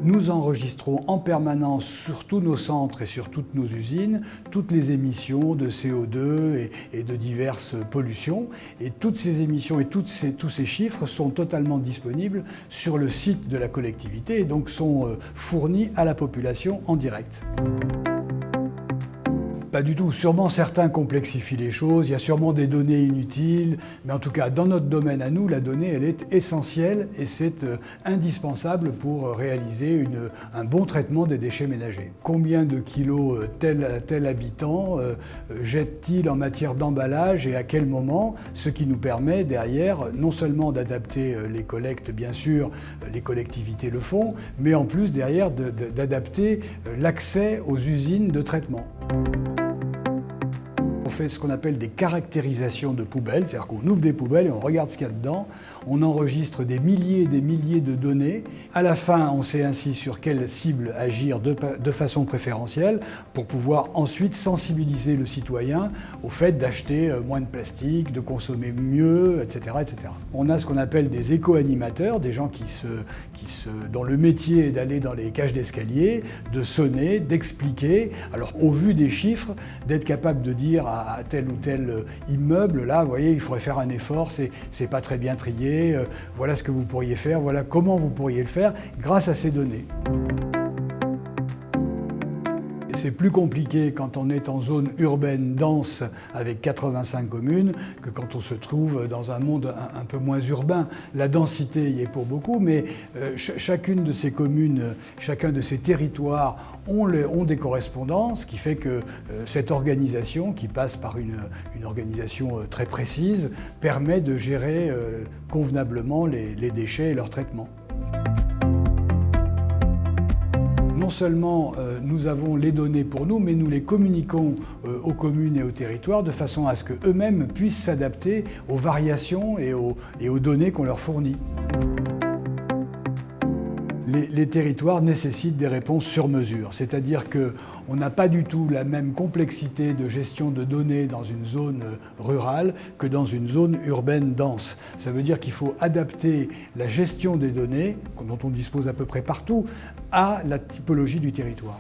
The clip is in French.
Nous enregistrons en permanence sur tous nos centres et sur toutes nos usines toutes les émissions de CO2 et de diverses pollutions. Et toutes ces émissions et tous ces chiffres sont totalement disponibles sur le site de la collectivité et donc sont fournis à la population en direct. Pas du tout. Sûrement certains complexifient les choses, il y a sûrement des données inutiles, mais en tout cas dans notre domaine à nous, la donnée elle est essentielle et c'est indispensable pour réaliser un bon traitement des déchets ménagers. Combien de kilos tel habitant jette-t-il en matière d'emballage et à quel moment, ce qui nous permet derrière non seulement d'adapter les collectes, bien sûr, les collectivités le font, mais en plus derrière d'adapter l'accès aux usines de traitement. On fait ce qu'on appelle des caractérisations de poubelles, c'est-à-dire qu'on ouvre des poubelles et on regarde ce qu'il y a dedans, on enregistre des milliers et des milliers de données. À la fin, on sait ainsi sur quelle cible agir de façon préférentielle pour pouvoir ensuite sensibiliser le citoyen au fait d'acheter moins de plastique, de consommer mieux, etc., etc. On a ce qu'on appelle des éco-animateurs, des gens dont le métier est d'aller dans les cages d'escalier, de sonner, d'expliquer. Alors au vu des chiffres, d'être capable de dire à tel ou tel immeuble, là, vous voyez, il faudrait faire un effort, c'est pas très bien trié, voilà ce que vous pourriez faire, voilà comment vous pourriez le faire grâce à ces données. C'est plus compliqué quand on est en zone urbaine dense avec 85 communes que quand on se trouve dans un monde un peu moins urbain. La densité y est pour beaucoup, mais chacune de ces communes, chacun de ces territoires ont des correspondants, ce qui fait que cette organisation, qui passe par une organisation très précise, permet de gérer convenablement les déchets et leur traitement. Non seulement nous avons les données pour nous, mais nous les communiquons aux communes et aux territoires de façon à ce qu'eux-mêmes puissent s'adapter aux variations et aux données qu'on leur fournit. Les territoires nécessitent des réponses sur mesure, c'est-à-dire qu'on n'a pas du tout la même complexité de gestion de données dans une zone rurale que dans une zone urbaine dense. Ça veut dire qu'il faut adapter la gestion des données, dont on dispose à peu près partout, à la typologie du territoire.